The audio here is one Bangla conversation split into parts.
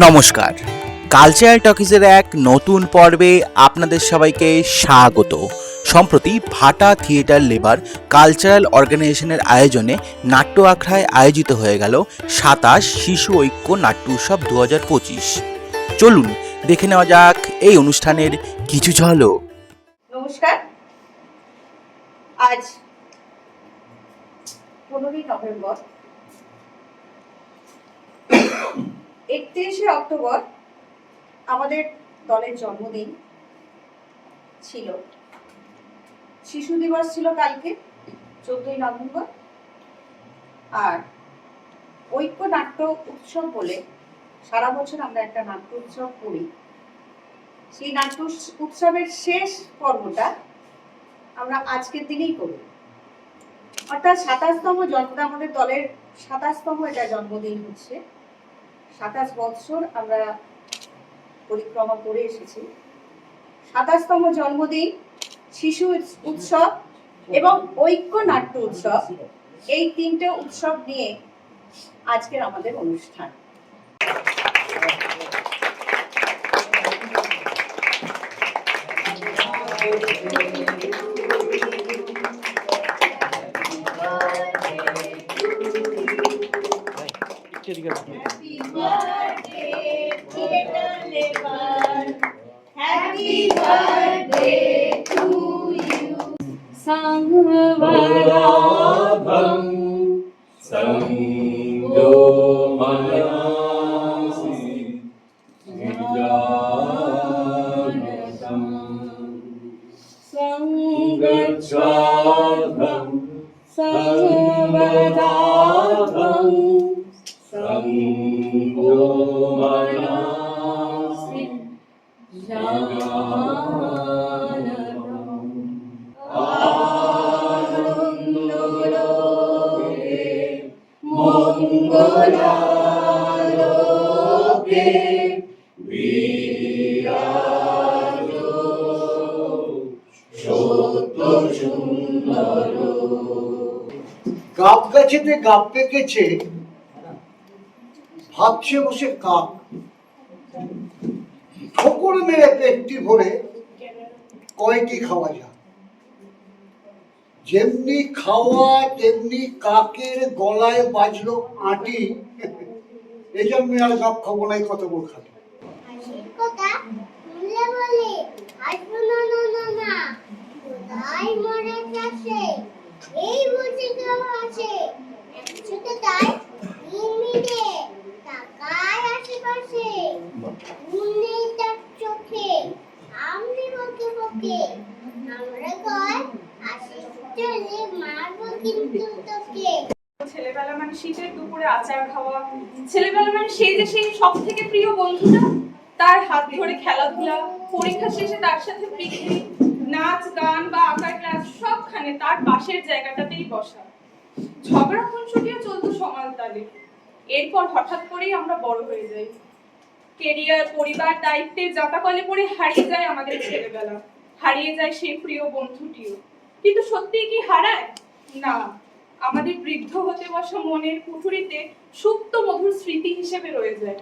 নমস্কার, কালচারাল টকিজের এক নতুন পর্বে আপনাদের সবাইকে স্বাগত। সম্প্রতি ভাটা থিয়েটার লেবার কালচারাল অর্গানাইজেশনের আয়োজনে নাট্য আখড়ায় আয়োজিত হয়ে গেল ২৭ শিশু ঐক্য নাট্য উৎসব ২০২৫। চলুন দেখে নেওয়া যাক এই অনুষ্ঠানের কিছু ঝলক। নমস্কার, আজ 15ই নভেম্বর, 31শে অক্টোবর আমাদের দলের জন্মদিন ছিল। শিশু দিবস ছিল কালকে 14ই নভেম্বর। আর ঐক্য নাট্য উৎসব বলে সারা বছর আমরা একটা নাট্য উৎসব করি। সেই নাট্য উৎসবের শেষ পর্বটা আমরা আজকের দিনেই করি, অর্থাৎ 27তম জন্মদিন আমাদের দলের 27তম এটা জন্মদিন হচ্ছে। 27 বছর আমরা পরিক্রমা করে এসেছি। 27তম জন্মদিন, শিশু উৎসব এবং ঐক্য নাট্য উৎসব, এই তিনটে উৎসব নিয়ে আজকের আমাদের অনুষ্ঠান। Happy birthday, theater level. Happy birthday to you. Sangvaradham Sangomayasi Vidyanatam Sangachadham Sarvadadham Sangomayasi Vidyanatam Anandaloke Mongolaloke Virajo Shotto Sundaro। গাব গাছেতে গাব পেকেছে, ভাবছে বসে কাক, ঠোকর মেরে পেটটি ভরে কয়টি খাওয়া যায়। যেমনি খাওয়া তেমনি কাকের গলায় বাজলো আঁটি, এই জন্য আর গাব খাবো নাই, কত বড় খাবে। কথা শুনলে বলে আসবো না না না না, কোথায় মরে গেছে এই বুঝি কেউ আছে, একসাথে তাই মিনিটে তাকায় আশেপাশে, মনে তার চোখে আমনি বকে বকে, আমরা কয় আসিস চলে মারবো কিন্তু তোকে। ছেলেবেলা মানে শীতের দুপুরে আচার খাওয়া, ছেলেবেলা মানে সেই যে সেই সব থেকে প্রিয় বন্ধুটা, তার হাত ধরে খেলাধুলা, পরীক্ষা শেষে তার সাথে পিকনিক, নাচ গান বা আঁকার ক্লাস, সবখানে তার পাশের জায়গাটাতেই বসা। ঝগড়া খুনসুটিও চলতো সমান তালে। এরপর হঠাৎ করেই আমরা বড় হয়ে যাই, কেরিয়ার, পরিবার, দায়িত্বে জাঁতাকলে পড়ে হারিয়ে যায় আমাদের ছেলেবেলা, হারিয়ে যায় সেই প্রিয় বন্ধুটিও। কিন্তু সত্যিই কি হারায়? না, আমাদের বৃদ্ধ হতে বসা মনের কুঠুরিতে সুপ্ত মধুর স্মৃতি হিসেবে রয়ে যায়।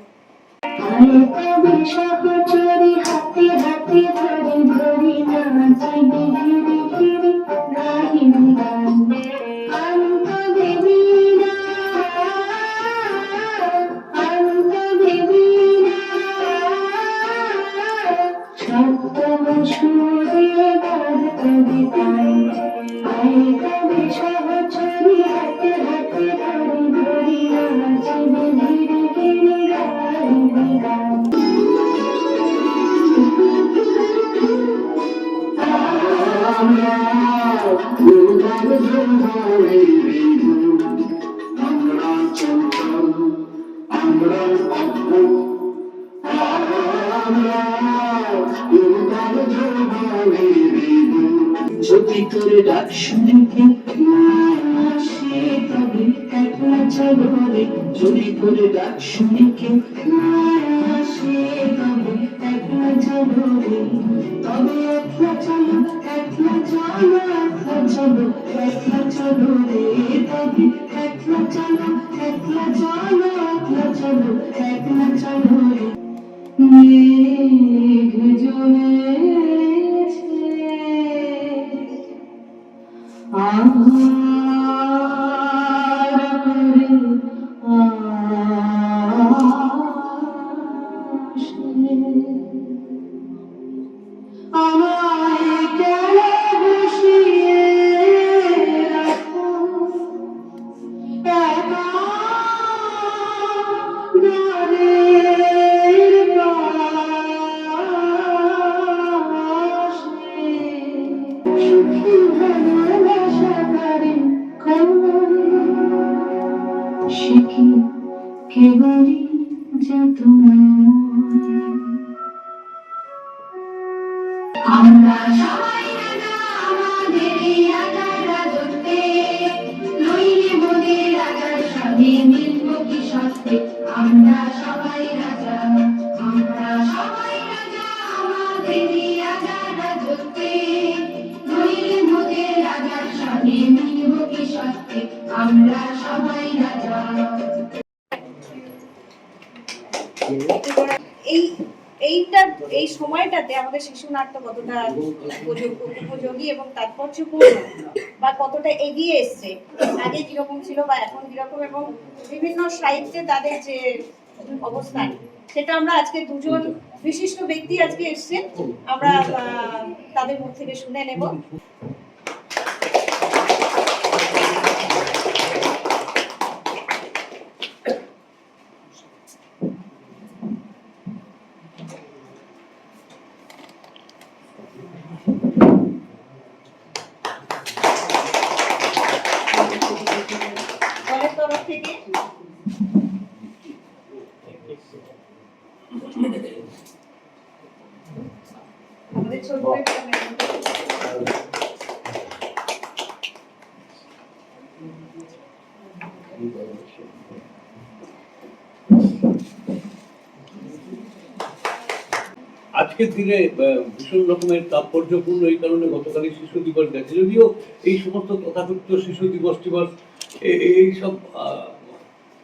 যদি তোরে ডাক শুনে কেউ আসে তবে একলা চলো রে, যদি তোরে ডাক শুনে কেউ আসে তবে একলা চলো রে, তবে একলা চলো একলা চলো একলা চলো একলা চলো রে, তবে একলা চলো একলা চলো একলা চলো। চলো একলা চলো রে মেঘ জমেছে আহার করে আসে আমায় কেন বসিয়ে রাখো একা দ্বারের পাশে সুখী ভালোবাসা করে সে কি কেবলই যত আমরা সবাই রাজা আমাদের রাজার রাজত্বে নইলে মোদের রাজার সাথে মিলব কি সত্যে আমরা সবাই রাজা আমাদের রাজার রাজত্বে নইলে মোদের রাজার সাথে মিলব কি সত্যে আমরা সবাই রাজা এই সময়টাতে আমাদের শিশু নাট্য কতটা উপযোগী এবং তাৎপর্যপূর্ণ বা কতটা এগিয়ে এসছে, আগে কিরকম ছিল বা এখন কিরকম, এবং বিভিন্ন সাহিত্যে তাদের যে অবস্থান, সেটা আমরা আজকে দুজন বিশিষ্ট ব্যক্তি আজকে এসছেন, আমরা তাদের মুখ থেকে শুনে নেব। দলের তরফ থেকে আমাদের ছোট আজকের দিনে ভীষণ রকমের তাৎপর্যপূর্ণ এই কারণে গতকালই শিশু দিবস গেছে, যদিও এই সমস্ত তথাকথিত শিশু দিবস এইসব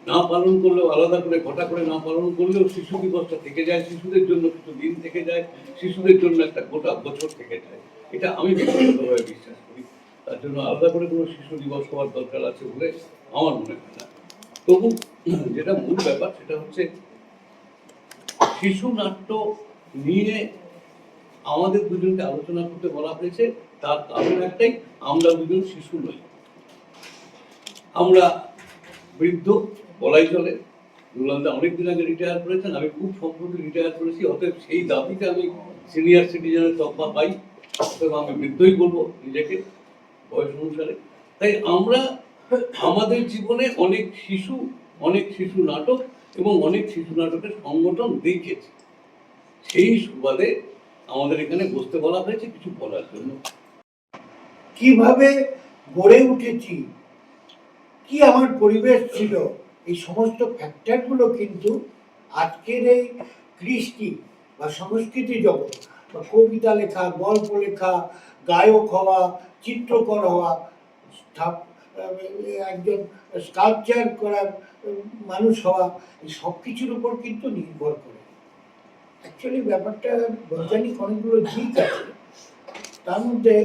না পালন করলেও, আলাদা করে ঘটা করে না পালন করলেও শিশু দিবসটা থেকে যায়, শিশুদের জন্য কিছু দিন থেকে যায়, শিশুদের জন্য একটা গোটা বছর থেকে যায়। এটা আমি ব্যক্তিগতভাবে বিশ্বাস করি। তার জন্য আলাদা করে কোনো শিশু দিবস হওয়ার দরকার আছে বলে আমার মনে হয় না। তবু যেটা মূল ব্যাপার সেটা হচ্ছে শিশু নাট্য নিয়ে আমাদের দুজনকে আলোচনা করতে বলা হয়েছে। তার কারণ একটাই, আমরা দুজন শিশু নই, আমরা বৃদ্ধ বলাই চলে। দুলালদা অনেকদিন আগে রিটায়ার করেছেন, আমি খুব সম্প্রতি রিটায়ার করেছি, অতএব সেই দাবিতে আমি সিনিয়র সিটিজেনের তকমা পাই, অতএব আমি বৃদ্ধই বলবো নিজেকে বয়স অনুসারে। তাই আমরা আমাদের জীবনে অনেক শিশু নাটক এবং অনেক শিশু নাটকের সংগঠন দেখেছি। সেই সুবাদে আমাদের এখানে বসতে বলা হয়েছে কিছু বলার জন্য। কিভাবে গড়ে উঠেছি, কি আমার পরিবেশ ছিল, এই সমস্ত ফ্যাক্টরগুলো কিন্তু আজকের এই কৃষ্টি বা সংস্কৃতি জগৎ বা কবিতা লেখা, গল্প লেখা, গায়ক হওয়া, চিত্রকর হওয়া, একজন স্কাল্পচার করার মানুষ হওয়া, এই সব কিছুর উপর কিন্তু নির্ভর করে। অ্যাকচুয়ালি ব্যাপারটা বৈজ্ঞানিক অনেকগুলো দিক আছে, তার মধ্যে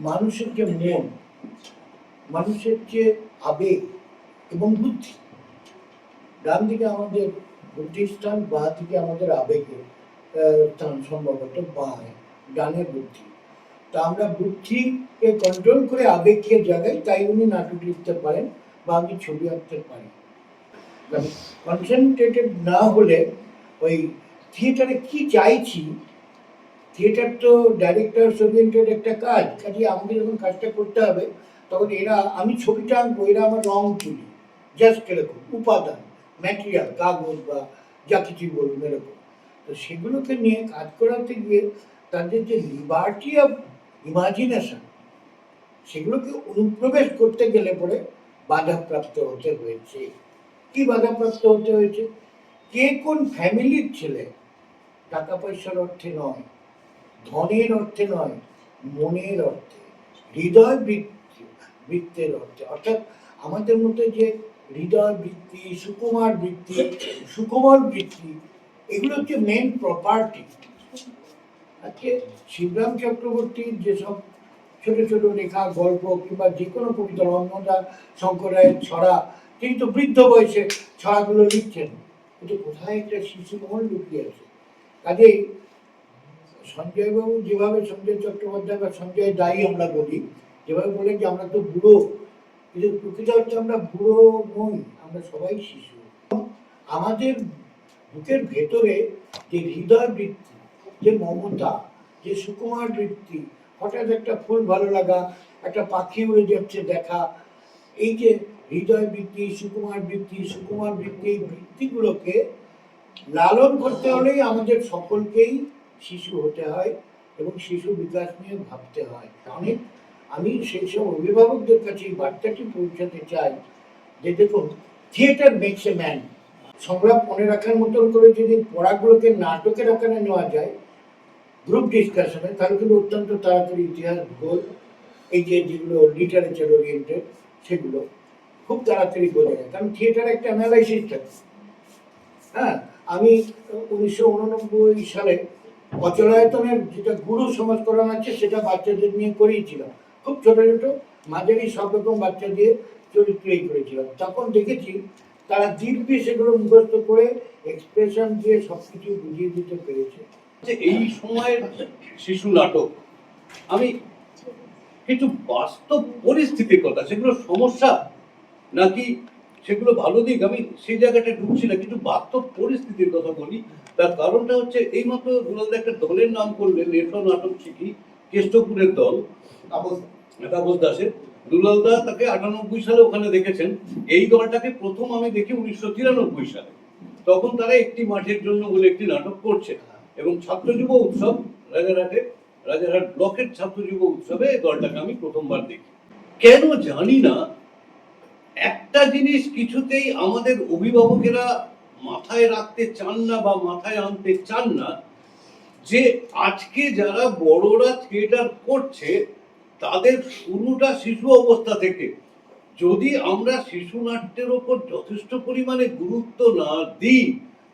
মানুষের যে মন, মানুষের যে আবেগ এবং বুদ্ধি, ডান দিকে আমাদের বুদ্ধির স্থান, বাঁ দিকে আমাদের আবেগের স্থান, সম্ভবত বাঁ, ডানে বুদ্ধি। তা আমরা বুদ্ধিকে কন্ট্রোল করে আবেগকে জাগাই, তাই উনি নাটক লিখতে পারেন বা আমি ছবি আঁকতে পারি। কনসেন্ট্রেটেড না হলে ওই থিয়েটারে কি চাইছি, থিয়েটার তো ডাইরেক্টর ওরিয়েন্টেড একটা কাজ, কাজে আমাকে যখন কাজটা করতে হবে তখন এরা, আমি ছবিটা আঁকবো, এরা আমার রং তুলি, জাস্ট এরকম উপাদান, ম্যাটেরিয়াল, কাগজ বা যা কিছু বলুন এরকম। তো সেগুলোকে নিয়ে কাজ করাতে গিয়ে তাদের যে লিবার্টি অফ ইমাজিনেশন, সেগুলোকে অনুপ্রবেশ করতে গেলে পরে বাধাপ্রাপ্ত হতে হয়েছে। কি বাধাপ্রাপ্ত হতে হয়েছে? কে কোন ফ্যামিলির ছেলে, টাকা পয়সার অর্থে নয়, ধনের অর্থে নয়, মনের অর্থে, হৃদয় বৃত্তের অর্থে। অর্থাৎ আমাদের মধ্যে যে হৃদয় বৃত্তি, সুকুমার বৃত্তি, সুকোমল বৃত্তি, এগুলো হচ্ছে মেন প্রপার্টি। আজকে শিবরাম চক্রবর্তীর যেসব ছোট ছোট লেখা, গল্প কিংবা যে কোনো কবিতা, রমনা শঙ্কর রায়ের ছড়া, তিনি তো বৃদ্ধ বয়সে ছড়াগুলো লিখছেন, কিন্তু কোথায় একটা শিশু মন লুকিয়ে আছে। কাজেই সঞ্জয়বাবু যেভাবে, সঞ্জয় চট্টোপাধ্যায় বা সঞ্জয় দায়ী আমরা বলি, যেভাবে বলেন যে আমরা তো বুড়ো, কিন্তু প্রকৃত হচ্ছে আমরা বুড়ো নই, আমরা সবাই শিশু। আমাদের বুকের ভেতরে যে হৃদয় বৃত্তি, যে মমতা, যে সুকুমার বৃত্তি, হঠাৎ একটা ফুল ভালো লাগা, একটা পাখি উড়ে যাচ্ছে দেখা, এই যে হৃদয় বৃত্তি, সুকুমার বৃত্তি, সুকুমার বৃত্তি, এই বৃত্তিগুলোকে লালন করতে হলেই আমাদের সকলকেই শিশু হতে হয় এবং শিশু বিকাশ নিয়ে ভাবতে হয়। আমি সেই সব অভিভাবকদের কাছে এই বার্তাটি পৌঁছাতে চাই যে দেখুন, থিয়েটার মেক্স এ ম্যান। সংলাপ মনে রাখার মতন করে যদি পড়াগুলোকে নাটকের আকারে নেওয়া যায়, গ্রুপ ডিসকাশনে, তাহলে কিন্তু অত্যন্ত তাড়াতাড়ি ইতিহাস, ভূগোল, এই যে যেগুলো লিটারেচার ওরিয়েন্টেড, সেগুলো খুব তাড়াতাড়ি বোঝা যায়। কারণ থিয়েটারে একটা অ্যানালাইসিস থাকে। হ্যাঁ, আমি 1989 সালে অচলায়তনের যেটা গুরু সংস্করণ আছে, সেটা বাচ্চাদের নিয়ে করিয়েছিলাম। খুব ছোট ছোট মাঝারি সব রকম বাচ্চা দিয়ে চরিত্রই করেছিলাম। তখন দেখেছি তারা দিব্যি সেগুলো মুখস্থ করে এক্সপ্রেশন দিয়ে সবকিছু বুঝিয়ে দিতে পেরেছে। যে এই সময়ের শিশু নাটক, আমি কিছু বাস্তব পরিস্থিতির কথা, সেগুলো সমস্যা নাকি সেগুলো ভালো দিক, আমি সেই জায়গাটা ঢুকছি না, কিন্তু বাস্তব পরিস্থিতির কথা বলি। তার কারণটা হচ্ছে এইমাত্র দুলালদা একটা দলের নাম করলেন, এসব নাটক শিখি, কেষ্টপুরের দল, তাপস দাসের। দুলালদা তাকে 98 সালে ওখানে দেখেছেন। এই দলটাকে প্রথম আমি দেখি 1993 সালে। তখন তারা একটি মাঠের জন্য বলে একটি নাটক করছে, এবং ছাত্র যুব উৎসব, রাজারহাট ব্লকের ছাত্র যুব উৎসবে এই দলটাকে আমি প্রথমবার দেখি। কেন জানি না, একটা জিনিস কিছুতেই আমাদের অভিভাবকেরা মাথায় রাখতে চান না বা মাথায় আনতে চান না, যে আজকে যারা বড়রা থিয়েটার করছে তাদের শুরুটা শিশু অবস্থা থেকে। যদি আমরা শিশু নাট্যের ওপর যথেষ্ট পরিমাণে গুরুত্ব না দিই,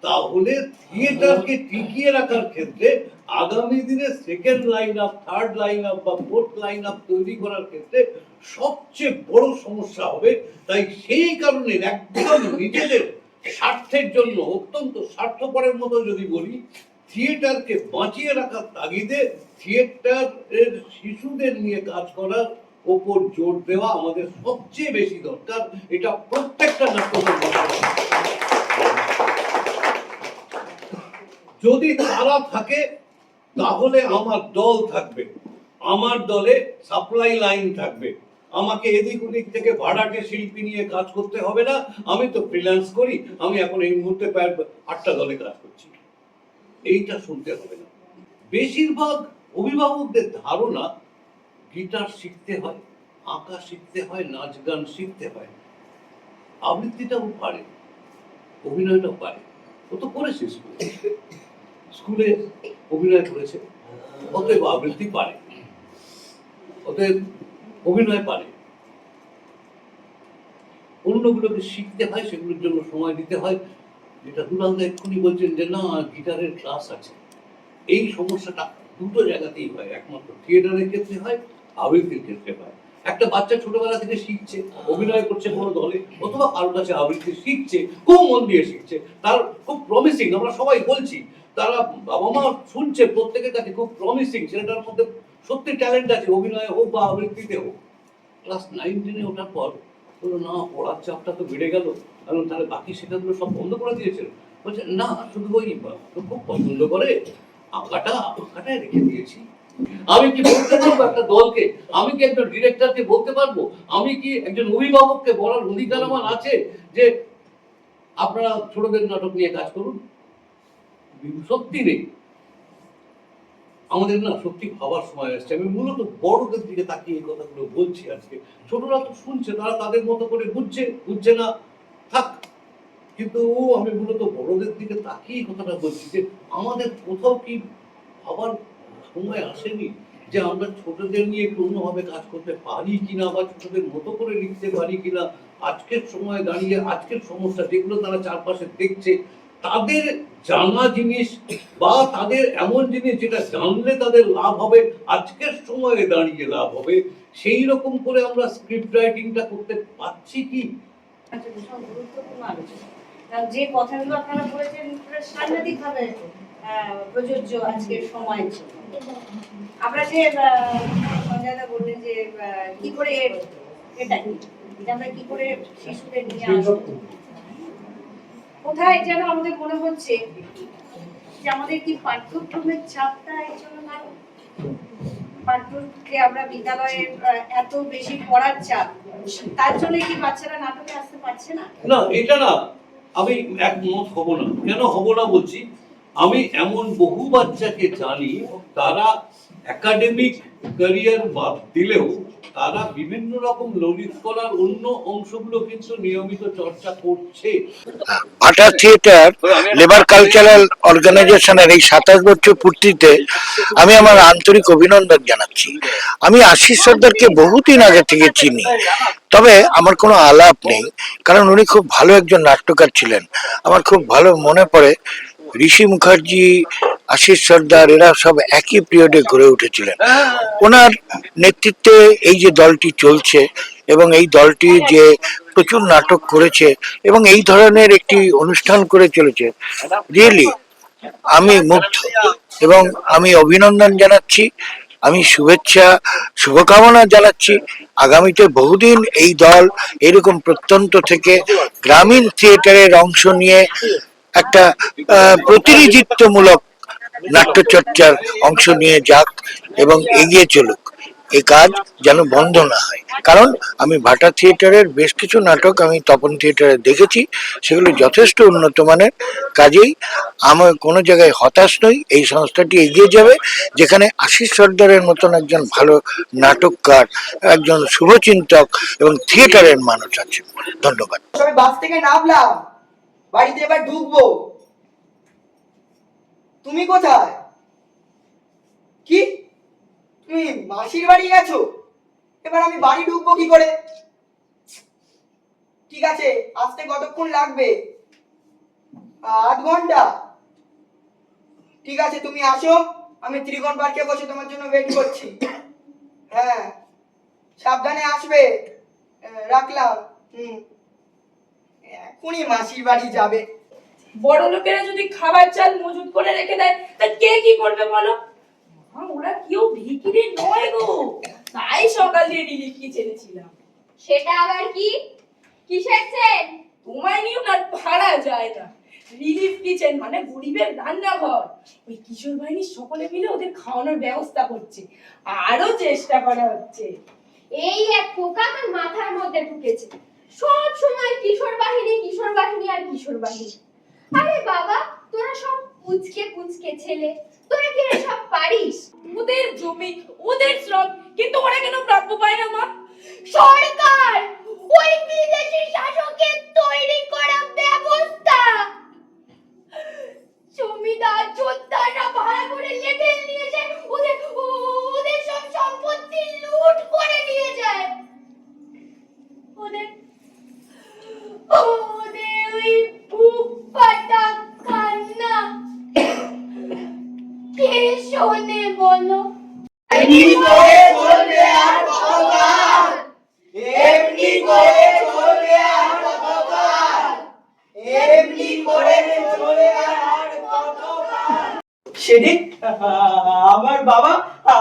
তাহলে থিয়েটারকে টিকিয়ে রাখার ক্ষেত্রে আগামী দিনে second line up, third line up বা ফোর্থ লাইন আপ তৈরি করার ক্ষেত্রে সবচেয়ে বড় সমস্যা হবে। তাই সেই কারণে একদম নিজেদের স্বার্থের জন্য, অত্যন্ত স্বার্থপরের মতো যদি বলি, থিয়েটারকে বাঁচিয়ে রাখার তাগিদে থিয়েটারের শিশুদের নিয়ে কাজ করার ওপর জোর দেওয়া আমাদের সবচেয়ে বেশি দরকার। এটা প্রত্যেকটা নাটকের যদি তারা থাকে, তাহলে আমার দল থাকবে, আমার দলে সাপ্লাই লাইন থাকবে, আমাকে এদিক ওদিক থেকে ভাড়াটে শিল্পী নিয়ে কাজ করতে হবে না। আমি তো ফ্রিল্যান্স করি, আমি এখন এই মুহূর্তে প্রায় 8টা দলে কাজ করছি, এইটা শুনতে হবে না। বেশিরভাগ অভিভাবকদের ধারণা গিটার শিখতে হয়, আঁকা শিখতে হয়, নাচ গান শিখতে হয়। আবৃত্তিটাও পারে, অভিনয়টাও পারে। ও তো করেছে, স্কুলে অভিনয় করেছে, অতএব আবৃত্তি পারে, অতএব অভিনয় পারে। অন্যগুলোকে শিখতে হয়, সেগুলোর জন্য সময় দিতে হয়। যেটা দুলালদা এক্ষুনি বলছেন যে না, গিটারের ক্লাস আছে, এই সমস্যাটা দুটো জায়গাতেই হয়। একমাত্র থিয়েটারের ক্ষেত্রে হয়, আবৃত্তির ক্ষেত্রে হয়। একটা বাচ্চা ছোটবেলা থেকে শিখছে, অভিনয় করছে কোনো দলে, অথবা কারোর কাছে আবৃত্তি শিখছে, খুব মন দিয়ে শিখছে, তার খুব প্রমিসিং, আমরা সবাই বলছি, তারা বাবা মা শুনছে, প্রত্যেকের কাছে খুব প্রমিসিং, ছেলেটার মধ্যে সত্যি ট্যালেন্ট আছে, অভিনয়ে হোক বা আবৃত্তিতে হোক। ক্লাস 9-10-এ ওঠার পর বললো না, পড়ার চাপটা তো বেড়ে গেল, কারণ তাহলে বাকি শেখাগুলো সব বন্ধ করে দিয়েছিল। বলছে না, শুধু ওই খুব পছন্দ করে আঁকাটাই রেখে দিয়েছি। আমি কি বলতে পারবো একটা দলকে, আমি কি একজন ডিরেক্টরকে বলতে পারবো, আমি কি একজন অভিভাবককে বলার অধিকার আমার আছে যে আপনারা ছোটদের নাটক নিয়ে কাজ করুন? সত্যি নেই। আমাদের না সত্যি ভাবার সময় আসছে। আমি মূলত বড়দের দিকে তাকিয়ে এই কথাগুলো বলছি আজকে। ছোটরা তো শুনছে, তারা তাদের মতো করে বুঝছে না, থাক। কিন্তু আমি মূলত বড়দের দিকে তাকিয়ে কথাটা বলছি যে আমাদের কোথাও কি ভাবার সময় আসেনি যে আমরা ছোটদের নিয়ে একটু অন্যভাবে কাজ করতে পারি কিনা, বা ছোটদের মতো করে লিখতে পারি কিনা, আজকের সময়ে দাঁড়িয়ে আজকের সমস্যা যেগুলো তারা চারপাশে দেখছে, তাদের জানা জিনিস বা তাদের এমন জিনিস যেটা জানলে তাদের লাভ হবে, আজকের সময়ে দাঁড়িয়ে লাভ হবে, সেই রকম করে আমরা স্ক্রিপ্ট রাইটিংটা করতে পারছি কি? আচ্ছা, ভীষণ গুরুত্বপূর্ণ আলোচনা। কারণ যে কথাগুলো আপনারা বলেছেন সাংঘাতিকভাবে প্রযোজ্য আজকের সময়ের জন্য। আমরা যে সঞ্জয়দা বললেন যে কি করে এটা আমরা কি করে শিশুদের নিয়ে আসবো, কোথায় যেন আমাদের মনে হচ্ছে যে আমাদের কি পাঠ্যক্রমের চাপটা এর জন্য না, পাঠ্যকে আমরা বিদ্যালয়ে এত বেশি পড়ার চাপ, তার জন্য কি বাচ্চারা নাটকে আসতে পারছে না? না, এটা না, আমি একমত হব না। কেন হব না বলছি, আমি এমন বহু বাচ্চাকে জানি তারা একাডেমিক ক্যারিয়ার বাদ দিলেও তারা বিভিন্ন রকম ললিত কলার অন্য অংশগুলো কিন্তু নিয়মিত চর্চা করছে। ভাটা থিয়েটার লেবার কালচারাল অর্গানাইজেশনের এই 27 বছর পূর্তিতে আমি আমার আন্তরিক অভিনন্দন জানাচ্ছি। আমি আশিস সর্দারকে বহুদিন আগে থেকে চিনি, তবে আমার কোনো আলাপ নেই, কারণ উনি খুব ভালো একজন নাট্যকার ছিলেন। আমার খুব ভালো মনে পড়ে ঋষি মুখার্জি, আশিস সর্দার এরা সব একই পিরিয়ডে গড়ে উঠেছিলেন। ওনার নেতৃত্বে এই যে দলটি চলছে এবং এই দলটি যে প্রচুর নাটক করেছে এবং এই ধরনের একটি অনুষ্ঠান করে চলেছে, রিয়েলি আমি মুগ্ধ এবং আমি অভিনন্দন জানাচ্ছি, আমি শুভেচ্ছা শুভকামনা জানাচ্ছি। আগামীতে বহুদিন এই দল এরকম প্রত্যন্ত থেকে গ্রামীণ থিয়েটারের অংশ নিয়ে একটা প্রতিনিধিত্বমূলক নাট্যচর্চার অংশ নিয়ে যাক এবং এগিয়ে চলুক। এই কাজ যেন বন্ধ না হয়, কারণ আমি ভাটা থিয়েটারের বেশ কিছু নাটক আমি তপন থিয়েটারে দেখেছি, সেগুলো যথেষ্ট উন্নত মানের। কাজেই আমার কোনো জায়গায় হতাশ নই, এই সংস্থাটি এগিয়ে যাবে যেখানে আশিস সর্দারের মতন একজন ভালো নাটককার, একজন শুভচিন্তক এবং থিয়েটারের মানুষ আছে। ধন্যবাদ। সবাই বাস থেকে নামলাম, বাড়িতে এবার ঢুকবো। তুমি কোথায়? কি তুমি মাসির বাড়ি গেছো? এবার আমি বাড়ি ঢুকবো কি করে? ঠিক আছে, আসতে কতক্ষণ লাগবে? 8 ঘন্টা। ঠিক আছে, তুমি আসো, আমি ত্রিকোণ পার্কে বসে তোমার জন্য ওয়েট করছি। হ্যাঁ, সাবধানে আসবে। রাখলাম। এখনই মাসির বাড়ি যাবে। বড় লোকেরা যদি খাবার চাল মজুত করে রেখে দেয়, তা কে কি করবে বলো? ওরা কেউ ভিখিরি নয় গো, তাই সকাল দিয়ে রিলিফ কিচেনে ছিলাম। সেটা আবার কি? কিসের চেন? তোমায় নিয়েও না ভাড়া যায় না। রিলিফ কিচেন মানে গরিবের রান্নাঘর। ওই কিশোর বাহিনীর সকলে মিলে ওদের খাওয়ানোর ব্যবস্থা করছে, আরো চেষ্টা করা হচ্ছে। এই এক পোকা তোর মাথার মধ্যে ঢুকেছে, সব সময় কিশোর বাহিনী কিশোর বাহিনী আর কিশোর বাহিনী। আরে বাবা, তোরা সব কুচকে কুচকে ছেলে, তোরা কি সব পারিস? ওদের জমি, ওদের শ্রম, কিন্তু ওরা কেন প্রাপ্য পায় না মা? সরকার ওই বিদেশি শাসকের তৈরি করা ব্যবস্থা। জমিদার যোদ্ধারা ভাড়া করে লেটেল নিয়ে যায়, ওদের সব সম্পত্তি লুট করে নিয়ে যায়। ওদের ওই বুক ফাটা কান্না কে শোনে বলো? এমনি করে চলবে আর কতকাল? এমনি করে চলবে আর কতকাল? এমনি করে চলবে আর কতকাল? সেদিন আমার বাবা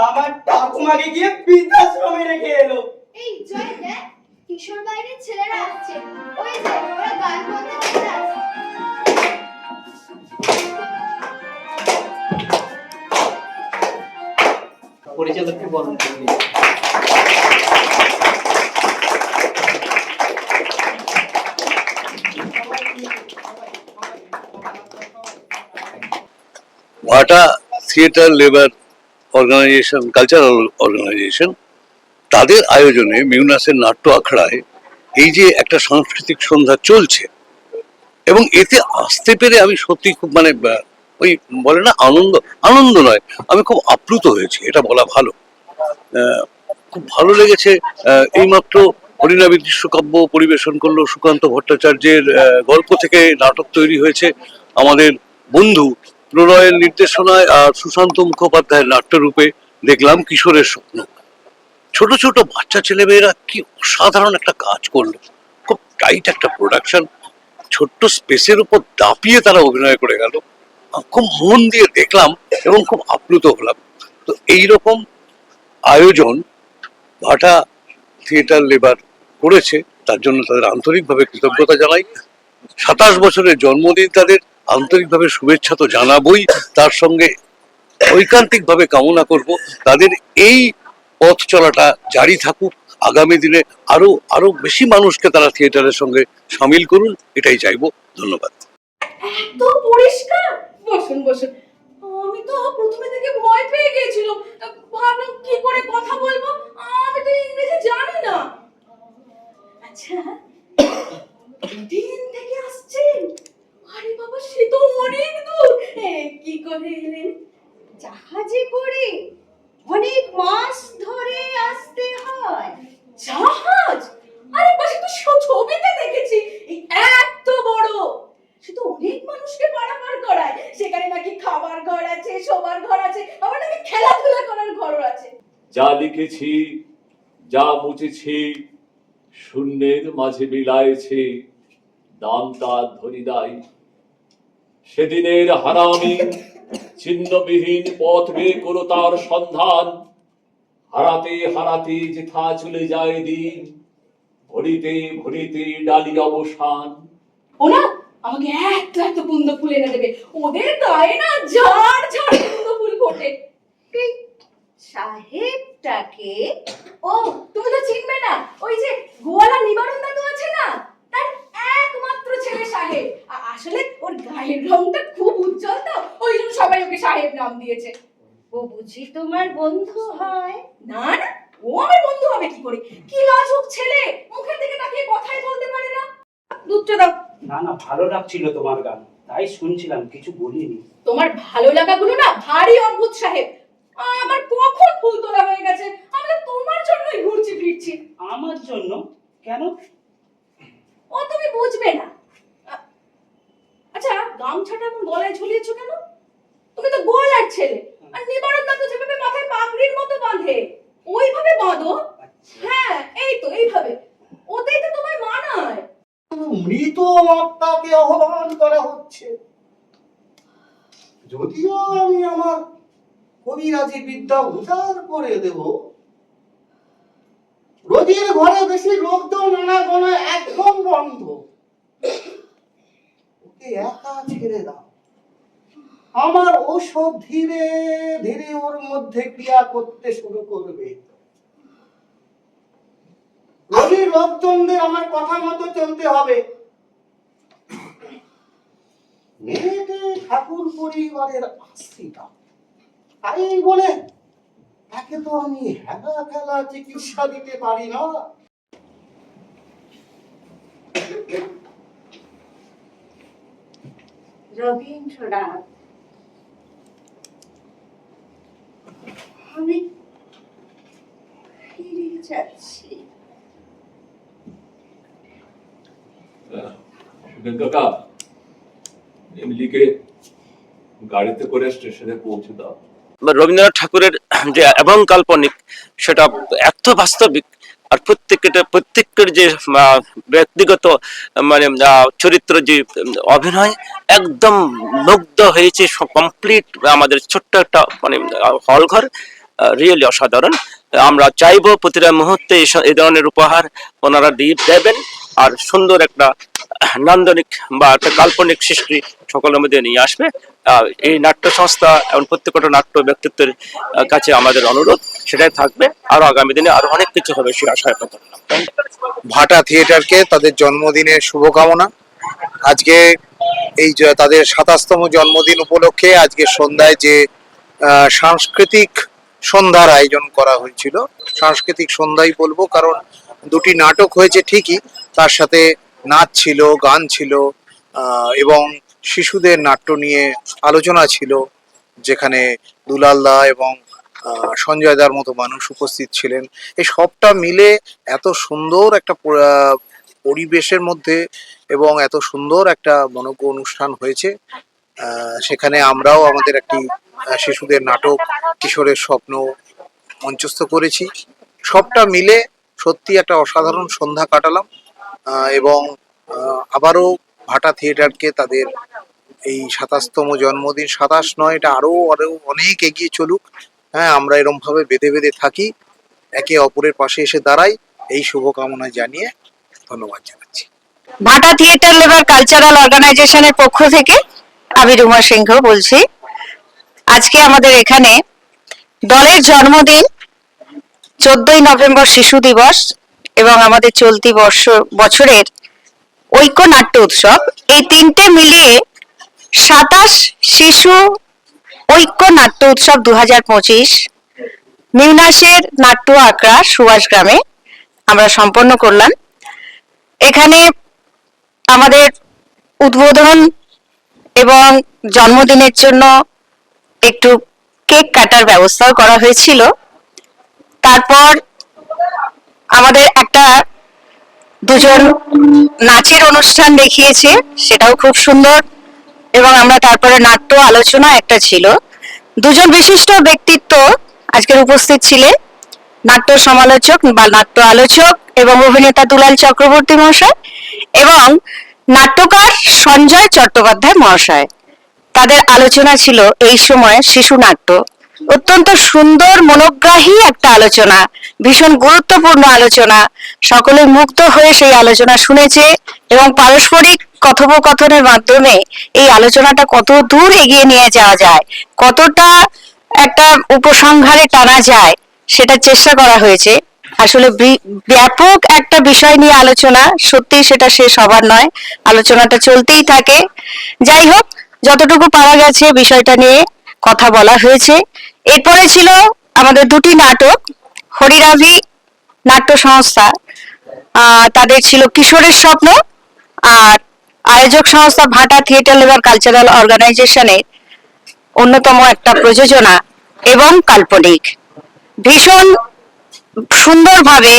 আমার ঠাকুমাকে গিয়ে বৃদ্ধাশ্রমে রেখে এলো। এই জয় দেখ, কিশোর বাইরের ছেলেরা আসছে, ওই যে ওরা গান বলতে চলে আসছে। পরিচালককে বলুন। ভাটা theatre labour organisation, cultural organisation, তাদের আয়োজনে মিউনাসের নাট্য আখড়ায় এই যে একটা সাংস্কৃতিক সন্ধ্যা চলছে এবং এতে আসতে পেরে আমি সত্যি খুব মানে ওই বলে না আনন্দ, আনন্দ নয়, আমি খুব আপ্লুত হয়েছি, এটা বলা ভালো। খুব ভালো লেগেছে। এইমাত্র হরিনামী দৃশ্যকাব্য পরিবেশন করলো সুকান্ত ভট্টাচার্যের গল্প থেকে নাটক তৈরি হয়েছে আমাদের বন্ধু প্রলয়ের নির্দেশনায় আর সুশান্ত মুখোপাধ্যায়ের নাট্যরূপে দেখলাম কিশোরের স্বপ্ন। ছোট ছোট বাচ্চা ছেলেমেয়েরা কি অসাধারণ একটা কাজ করলো, খুব টাইট একটা প্রোডাকশন, ছোট্ট স্পেসের উপর দাপিয়ে তারা অভিনয় করে গেল। খুব মন দিয়ে দেখলাম এবং খুব আপ্লুত হলাম। তো এইরকম আয়োজন ভাটা থিয়েটার লেবার করেছে, তার জন্য তাদের আন্তরিকভাবে কৃতজ্ঞতা জানাই। 27 বছরের জন্মদিন তাদের, আন্তরিকভাবে শুভেচ্ছা তো জানাবই, তার সঙ্গে ঐকান্তিকভাবে কামনা করব তাদের এই পথ চলাটা জারি থাকুক, আগামী দিনে আরো আরো বেশি মানুষকে তারা থিয়েটারের সঙ্গে সামিল করুন, এটাই চাইবো। ধন্যবাদ। এত পরিষ্কার। বসুন বসুন। আমি তো প্রথমে থেকে ভয় পেয়ে গেছিলাম, ভাবলাম কি করে কথা বলবো, আমি তো ইংরেজি জানি না। আচ্ছা, দিন থেকে আসছেন? আরে বাবা, সে তো অনেক দূর। কি করে এলেন? জাহাজে করে অনেক মাস ধরে আসতে হয়। জাহাজ? আরে পাশে তো ছবিতে দেখেছি, এই এত বড়। সে তো অনেক মানুষকে পারাপার করায়, সেখানে নাকি খাবার ঘর আছে, শোবার ঘর আছে, আবার নাকি খেলাধুলা করার ঘরও আছে। যা লিখেছি, যা মুছেছি, শূন্যের মাঝে বিলাইছে, নাম তার ধরিদাই। সেদিনের হারামি চিহ্নবিহীন পথ বের করো তার সন্ধান। হারাতে হারাতে যেথা চলে যায় দিন, ভরিতে ভরিতে ডালি অবসান। ওনা আমাকে এত এত কুন্দ ফুল এনে দেবে, ওদের গায়ে না ঝাড় ঝাড় কুন্দ ফুল ফোটে। সাহেবটাকে? ও, তুমি তো চিনবে না, ওই যে গোয়ালা নিবারণ দাদু আছে না, তার একমাত্র ছেলে সাহেব। আসলে ওর গায়ের রংটা খুব উজ্জ্বল, তো ওই জন্য সবাই ওকে সাহেব নাম দিয়েছে। ও বুঝি তোমার বন্ধু হয়? না না, ও আমার বন্ধু হবে কি করে? কি লাজুক ছেলে, মুখের দিকে তাকিয়ে কথাই বলতে পারে না। দুধটা দাও। না না, ভালো লাগছিল তোমার গান, তাই শুনছিলাম, কিছু বলিনি। তোমার ভালো লাগাগুলো না ভারী অদ্ভুত সাহেব। আমার কখন ফুল তোলা হয়ে গেছে, আমি তো তোমার জন্যই ঘুরছি ফিরছি। আমার জন্য? কেন? ও তুমি বুঝবে না। আচ্ছা, গামছাটা এখন গলায় ঝুলিয়েছো কেন? তুমি তো গোয়ালার ছেলে, আর নিবারণ দাদু যেভাবে মাথায় পাগড়ির মতো বাঁধে, ওইভাবে বাঁধো। হ্যাঁ, এই তো এইভাবে, ওতেই তো তোমায় মানায়। মৃত আত্মাকে আহ্বান করা হচ্ছে। যদিও আমি আমার কবিরাজি বিদ্যা উজাড় করে দেব, রোগীর ঘরে বেশি লোকজন আনাগোনা একদম বন্ধ। ওকে একা ছেড়ে দাও, আমার ঔষধ ধীরে ধীরে ওর মধ্যে ক্রিয়া করতে শুরু করবে। রোগীর লোকজনদের আমার কথা মতো চলতে হবে। মেয়েটি ঠাকুর পরিবারের আশ্রিতা, তাই বলে তাকে তো আমি হেলা ফেলা চিকিৎসা দিতে পারি না। রবীন্দ্রনাথ, আমি ফিরে যাচ্ছি। কাকা, এমলিকে গাড়িতে করে স্টেশনে পৌঁছে দাও। রবীন্দ্রনাথ ঠাকুরের যে এবং কাল্পনিক, সেটা এত বাস্তবিক, আর প্রত্যেকের যে ব্যক্তিগত মানে চরিত্র, যে অভিনয়, একদম মুগ্ধ হয়েছে কমপ্লিট আমাদের ছোট্ট একটা মানে হল ঘর। রিয়েলি অসাধারণ। আমরা চাইবো প্রতিটা মুহূর্তে এই ধরনের উপহার ওনারা দেবেন, আর সুন্দর একটা নান্দনিক বা একটা কাল্পনিক সৃষ্টি সকলের মধ্যে নিয়ে আসবে। এই নাট্য সংস্থা এবং প্রত্যেকটা নাট্য ব্যক্তিত্বের কাছে আমাদের অনুরোধ সেটাই থাকবে। আরো আগামী দিনে আরো অনেক কিছু হবে সে আশায় কথা। ভাটা থিয়েটারকে তাদের জন্মদিনের শুভকামনা। আজকে এই তাদের 27তম জন্মদিন উপলক্ষে আজকে সন্ধ্যায় যে সাংস্কৃতিক সন্ধ্যার আয়োজন করা হয়েছিল, সাংস্কৃতিক সন্ধ্যাই বলবো, কারণ দুটি নাটক হয়েছে ঠিকই, তার সাথে নাচ ছিল, গান ছিল, এবং শিশুদের নাট্য নিয়ে আলোচনা ছিল, যেখানে দুলাল দা এবং সঞ্জয় দার মতো মানুষ উপস্থিত ছিলেন। এই সবটা মিলে এত সুন্দর একটা পরিবেশের মধ্যে এবং এত সুন্দর একটা মনোজ্ঞ অনুষ্ঠান হয়েছে। সেখানে আমরাও আমাদের একটি শিশুদের নাটক কিশোরের স্বপ্ন মঞ্চস্থ করেছি। সবটা মিলে সত্যি একটা অসাধারণ সন্ধ্যা কাটালাম এবং আবারও ভাটা থিয়েটারকে তাদের এই ২৭তম জন্মদিন, ২৭ নয়, এটা আরো অনেক এগিয়ে চলুক। হ্যাঁ, আমরা এরম ভাবে বেঁধে বেঁধে থাকি, একে অপরের পাশে এসে দাঁড়াই, এই শুভকামনা জানিয়ে ধন্যবাদ জানাচ্ছি। ভাটা থিয়েটার লেবার কালচারাল অর্গানাইজেশনের পক্ষ থেকে আমি রুমা সিংহ বলছি। আজকে আমাদের এখানে দলের জন্মদিন, 14ই নভেম্বর শিশু দিবস এবং আমাদের চলতি বছরের ঐক্য নাট্য উৎসব, এই তিনটে মিলিয়ে 27 শিশু ঐক্য নাট্য উৎসব 2025 নিউনাসের নাট্য আখড়া সুভাষ গ্রামে আমরা সম্পন্ন করলাম। এখানে আমাদের উদ্বোধন এবং জন্মদিনের জন্য একটু কেক কাটার ব্যবস্থাও করা হয়েছিল। তারপর আমাদের একটা দুজন নাচের অনুষ্ঠান দেখিয়েছে, সেটাও খুব সুন্দর। এবং আমরা তারপরে নাট্য আলোচনা একটা ছিল। দুজন বিশিষ্ট ব্যক্তিত্ব আজকের উপস্থিত ছিলেন, নাট্য সমালোচক বা নাট্য আলোচক এবং অভিনেতা দুলাল চক্রবর্তী মহাশয় এবং নাট্যকার সঞ্জয় চট্টোপাধ্যায় মহাশয়। তাদের আলোচনা ছিল এই সময় শিশু নাট্য। অত্যন্ত সুন্দর মনোগ্রাহী একটা আলোচনা, ভীষণ গুরুত্বপূর্ণ আলোচনা। সকলে মুগ্ধ হয়ে সেই আলোচনা শুনেছে এবং পারস্পরিক কথোপকথনের মাধ্যমে এই আলোচনাটা কত দূর এগিয়ে নিয়ে যাওয়া যায়, কতটা একটা উপসংহারে টানা যায়, সেটা চেষ্টা করা হয়েছে। আসলে ব্যাপক একটা বিষয় নিয়ে আলোচনা, সত্যি সেটা শেষ হবার নয়, আলোচনাটা চলতেই থাকে। যাই হোক, যতটুকু পারা গেছে বিষয়টা নিয়ে কথা বলা হয়েছে। এরপরে ছিল আমাদের দুটি নাটক, হরিরাভি নাট্য সংস্থা, তাদের ছিল কিশোরের স্বপ্ন, আর আয়োজক সংস্থা ভাটা থিয়েটার লেবার কালচারাল অর্গানাইজেশনের অন্যতম একটা প্রযোজনা এবং কাল্পনিক। ভীষণ সুন্দরভাবে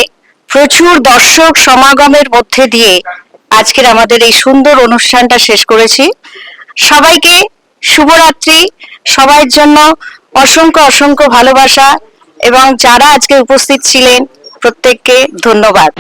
প্রচুর দর্শক সমাগমের মধ্যে দিয়ে আজকের আমাদের এই সুন্দর অনুষ্ঠানটা শেষ করেছি। সবাইকে শুভরাত্রি, সবার জন্য অসংখ্য অসংখ্য ভালোবাসা এবং যারা আজকে উপস্থিত ছিলেন প্রত্যেককে ধন্যবাদ।